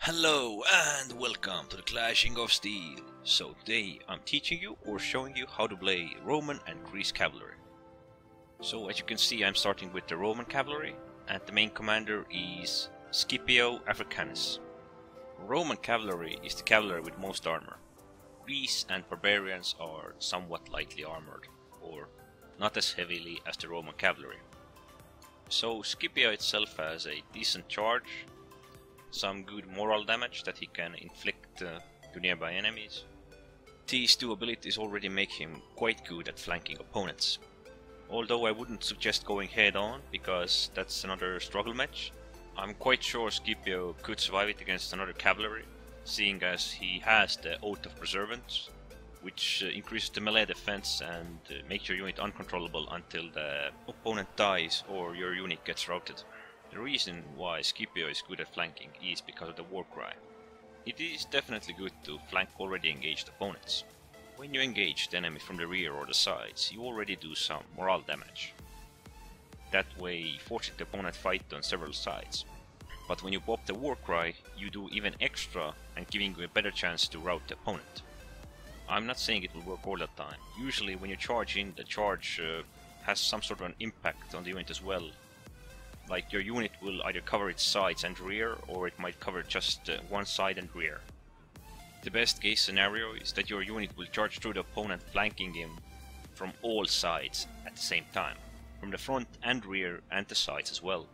Hello and welcome to the Clashing of Steel. So today I'm teaching you or showing you how to play Roman and Greece cavalry. So as you can see, I'm starting with the Roman cavalry and the main commander is Scipio Africanus. Roman cavalry is the cavalry with most armor. Greece and barbarians are somewhat lightly armored, or not as heavily as the Roman cavalry. So Scipio itself has a decent charge, some good moral damage that he can inflict to nearby enemies. These two abilities already make him quite good at flanking opponents. Although I wouldn't suggest going head on, because that's another struggle match. I'm quite sure Scipio could survive it against another cavalry, seeing as he has the Oath of Preservance, which increases the melee defense and makes your unit uncontrollable until the opponent dies or your unit gets routed. The reason why Scipio is good at flanking is because of the war cry. It is definitely good to flank already engaged opponents. When you engage the enemy from the rear or the sides, you already do some morale damage. That way forcing the opponent fight on several sides. But when you pop the war cry, you do even extra and giving you a better chance to rout the opponent. I'm not saying it will work all the time. Usually when you charge in, the charge has some sort of an impact on the unit as well. Like your unit will either cover its sides and rear, or it might cover just one side and rear. The best case scenario is that your unit will charge through the opponent, flanking him from all sides at the same time, from the front and rear and the sides as well.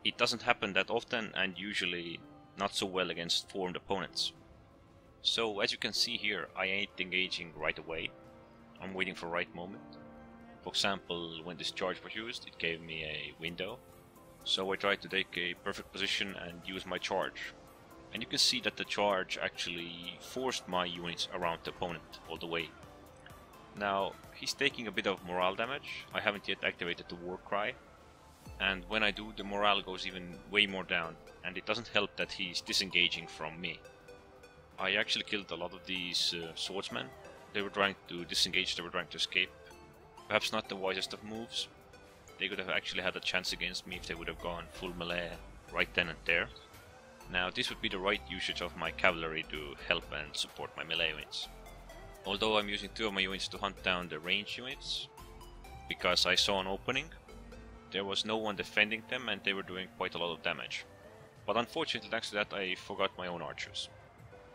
It doesn't happen that often and usually not so well against formed opponents. So as you can see here, I ain't engaging right away. I'm waiting for the right moment. For example, when this charge was used, it gave me a window. So I tried to take a perfect position and use my charge. And you can see that the charge actually forced my units around the opponent all the way. Now, he's taking a bit of morale damage. I haven't yet activated the war cry. And when I do, the morale goes even way more down. And it doesn't help that he's disengaging from me. I actually killed a lot of these swordsmen. They were trying to disengage, they were trying to escape. Perhaps not the wisest of moves. They could have actually had a chance against me if they would have gone full melee right then and there. Now this would be the right usage of my cavalry to help and support my melee units. Although I'm using two of my units to hunt down the range units, because I saw an opening, there was no one defending them and they were doing quite a lot of damage. But unfortunately, thanks to that, I forgot my own archers.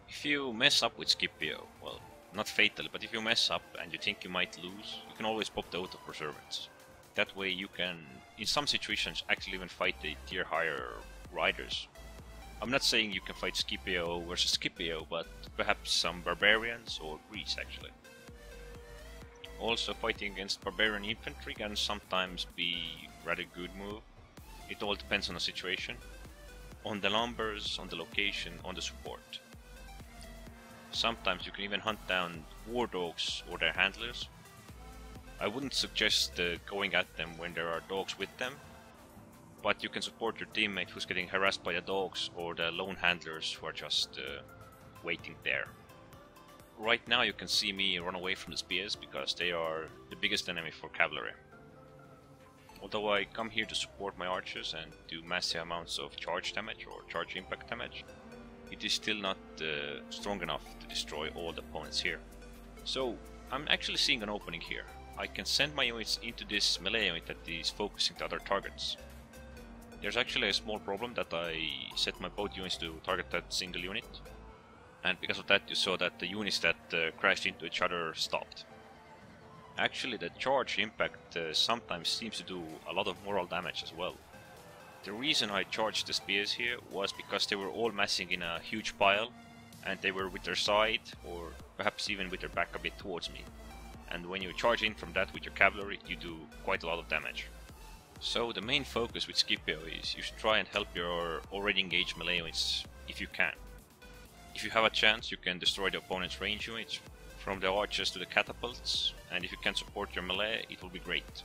If you mess up with Scipio, well, not fatally, but if you mess up and you think you might lose, you can always pop the Oath of Preservance. That way you can, in some situations, actually even fight the tier higher riders. I'm not saying you can fight Scipio versus Scipio, but perhaps some barbarians or Greece actually. Also, fighting against barbarian infantry can sometimes be a rather good move. It all depends on the situation, on the numbers, on the location, on the support. Sometimes you can even hunt down war dogs or their handlers. I wouldn't suggest going at them when there are dogs with them, but you can support your teammate who's getting harassed by the dogs or the lone handlers who are just waiting there. Right now you can see me run away from the spears because they are the biggest enemy for cavalry. Although I come here to support my archers and do massive amounts of charge damage or charge impact damage, it is still not strong enough to destroy all the opponents here. So I'm actually seeing an opening here. I can send my units into this melee unit that is focusing to other targets. There's actually a small problem that I set my both units to target that single unit, and because of that you saw that the units that crashed into each other stopped. Actually the charge impact sometimes seems to do a lot of moral damage as well. The reason I charged the spears here was because they were all massing in a huge pile and they were with their side or perhaps even with their back a bit towards me. And when you charge in from that with your cavalry, you do quite a lot of damage. So the main focus with Scipio is you should try and help your already engaged melee units if you can. If you have a chance, you can destroy the opponent's range units, from the archers to the catapults, and if you can support your melee, it will be great.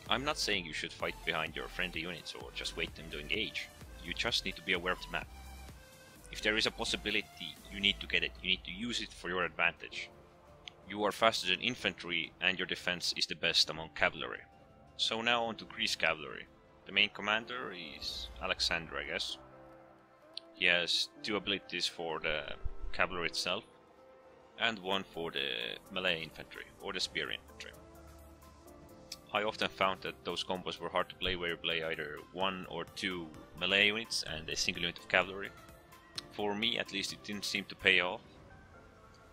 I'm not saying you should fight behind your friendly units or just wait them to engage. You just need to be aware of the map. If there is a possibility, you need to get it, you need to use it for your advantage. You are faster than infantry and your defense is the best among cavalry. So now on to Greece cavalry. The main commander is Alexander, I guess. He has 2 abilities for the cavalry itself, and 1 for the melee infantry, or the spear infantry. I often found that those combos were hard to play, where you play either 1 or 2 melee units and a single unit of cavalry. For me, at least, it didn't seem to pay off.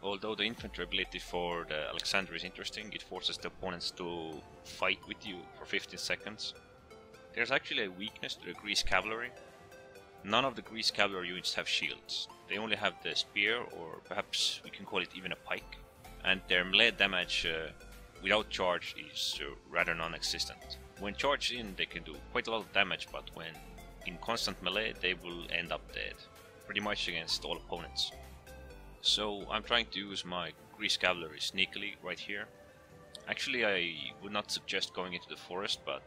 Although the infantry ability for the Alexander is interesting, it forces the opponents to fight with you for 15 seconds. There's actually a weakness to the Greece cavalry. None of the Greece cavalry units have shields. They only have the spear, or perhaps we can call it even a pike. And their melee damage without charge is rather non-existent. When charged in, they can do quite a lot of damage, but when in constant melee, they will end up dead. Pretty much against all opponents. So I'm trying to use my Greece cavalry sneakily right here. Actually, I would not suggest going into the forest, but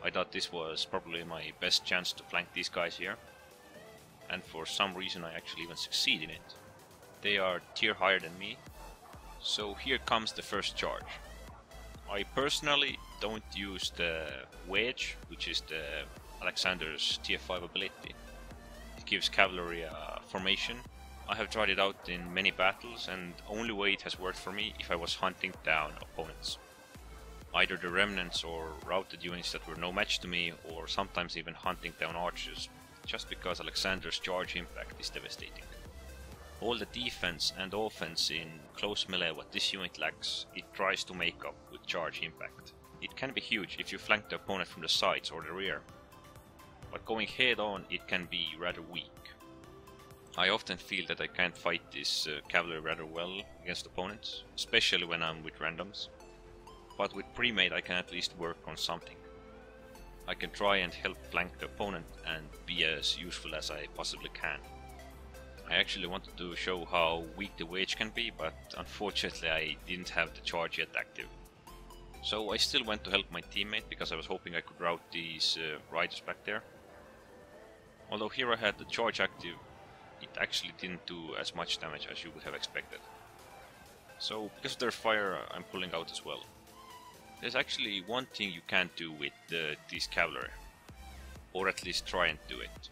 I thought this was probably my best chance to flank these guys here. And for some reason I actually even succeed in it. They are tier higher than me. So here comes the first charge. I personally don't use the wedge, which is the Alexander's tier 5 ability. It gives cavalry a formation. I have tried it out in many battles, and only way it has worked for me if I was hunting down opponents. Either the remnants or routed units that were no match to me, or sometimes even hunting down archers, just because Alexander's charge impact is devastating. All the defense and offense in close melee what this unit lacks, it tries to make up with charge impact. It can be huge if you flank the opponent from the sides or the rear, but going head on it can be rather weak. I often feel that I can't fight this cavalry rather well against opponents, especially when I'm with randoms. But with pre-made I can at least work on something. I can try and help flank the opponent and be as useful as I possibly can. I actually wanted to show how weak the wedge can be, but unfortunately I didn't have the charge yet active. So I still went to help my teammate because I was hoping I could route these riders back there. Although here I had the charge active, it actually didn't do as much damage as you would have expected. So because of their fire I'm pulling out as well. There's actually one thing you can't do with these cavalry, or at least try and do it.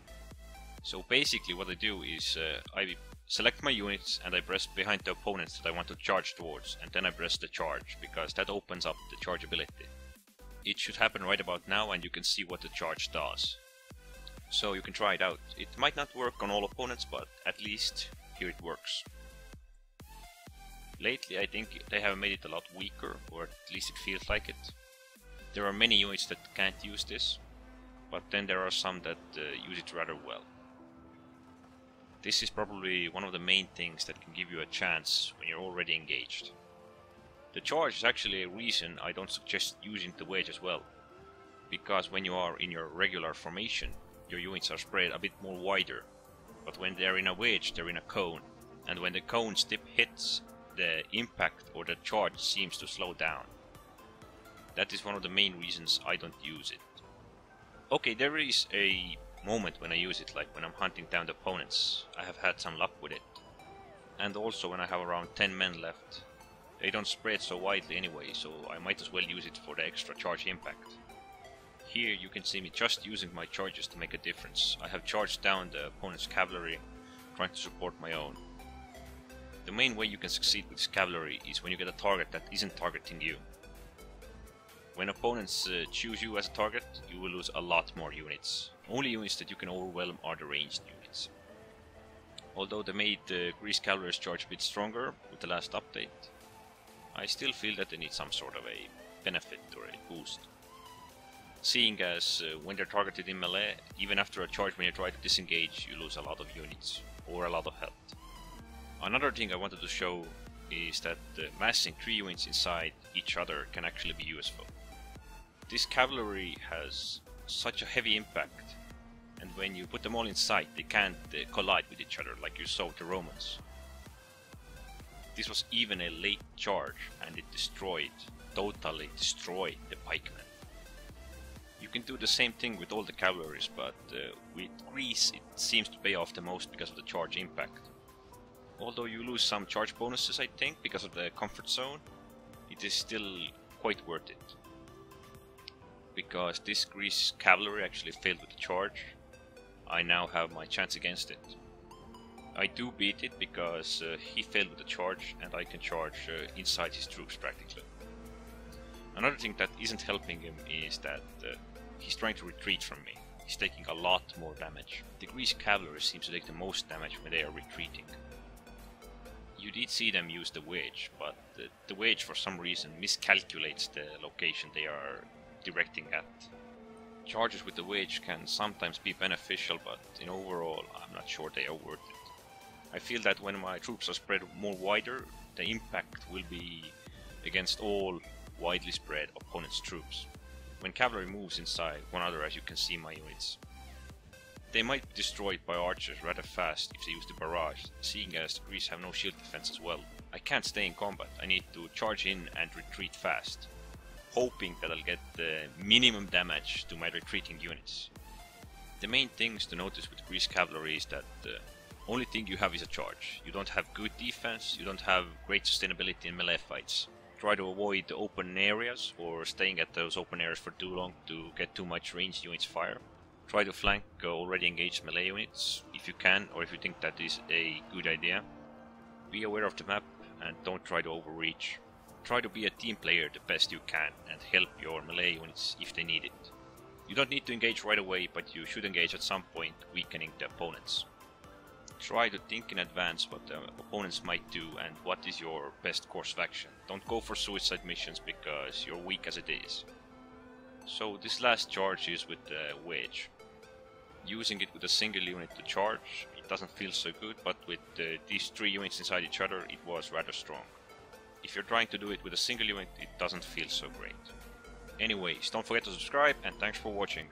So basically what I do is I select my units and I press behind the opponents that I want to charge towards, and then I press the charge, because that opens up the charge ability. It should happen right about now and you can see what the charge does. So you can try it out. It might not work on all opponents, but at least here it works. Lately I think they have made it a lot weaker, or at least it feels like it. There are many units that can't use this, but then there are some that use it rather well. This is probably one of the main things that can give you a chance when you're already engaged. The charge is actually a reason I don't suggest using the wedge as well, because when you are in your regular formation, your units are spread a bit more wider, but when they're in a wedge they're in a cone, and when the cone's tip hits, the impact or the charge seems to slow down. That is one of the main reasons I don't use it. Okay, there is a moment when I use it, like when I'm hunting down the opponents. I have had some luck with it. And also when I have around 10 men left. They don't spread so widely anyway, so I might as well use it for the extra charge impact. Here you can see me just using my charges to make a difference. I have charged down the opponent's cavalry, trying to support my own. The main way you can succeed with this cavalry is when you get a target that isn't targeting you. When opponents choose you as a target, you will lose a lot more units. Only units that you can overwhelm are the ranged units. Although they made the Greece cavalry's charge a bit stronger with the last update, I still feel that they need some sort of a benefit or a boost. Seeing as when they're targeted in melee, even after a charge when you try to disengage, you lose a lot of units or a lot of health. Another thing I wanted to show is that massing 3 units inside each other can actually be useful. This cavalry has such a heavy impact, and when you put them all inside they can't collide with each other like you saw with the Romans. This was even a late charge and it totally destroyed the pikemen. You can do the same thing with all the cavalries, but with Greece it seems to pay off the most because of the charge impact. Although you lose some charge bonuses, I think, because of the comfort zone, it is still quite worth it. Because this Greece cavalry actually failed with the charge, I now have my chance against it. I do beat it because he failed with the charge and I can charge inside his troops practically. Another thing that isn't helping him is that he's trying to retreat from me. He's taking a lot more damage. The Greece Cavalry seems to take the most damage when they are retreating. You did see them use the wedge, but the wedge for some reason miscalculates the location they are directing at. Charges with the wedge can sometimes be beneficial, but in overall I'm not sure they are worth it. I feel that when my troops are spread more wider, the impact will be against all widely spread opponent's troops. When cavalry moves inside one another, as you can see my units, they might be destroyed by archers rather fast if they use the barrage, seeing as the Greeks have no shield defense as well. I can't stay in combat, I need to charge in and retreat fast, hoping that I'll get the minimum damage to my retreating units. The main things to notice with Greece cavalry is that the only thing you have is a charge. You don't have good defense, you don't have great sustainability in melee fights. Try to avoid the open areas or staying at those open areas for too long to get too much ranged units fire. Try to flank already engaged melee units if you can, or if you think that is a good idea. Be aware of the map and don't try to overreach. Try to be a team player the best you can and help your melee units if they need it. You don't need to engage right away, but you should engage at some point, weakening the opponents. Try to think in advance what the opponents might do and what is your best course of action. Don't go for suicide missions because you're weak as it is. So this last charge is with the wedge. Using it with a single unit to charge, it doesn't feel so good, but with these three units inside each other, it was rather strong. If you're trying to do it with a single unit, it doesn't feel so great. Anyways, don't forget to subscribe and thanks for watching.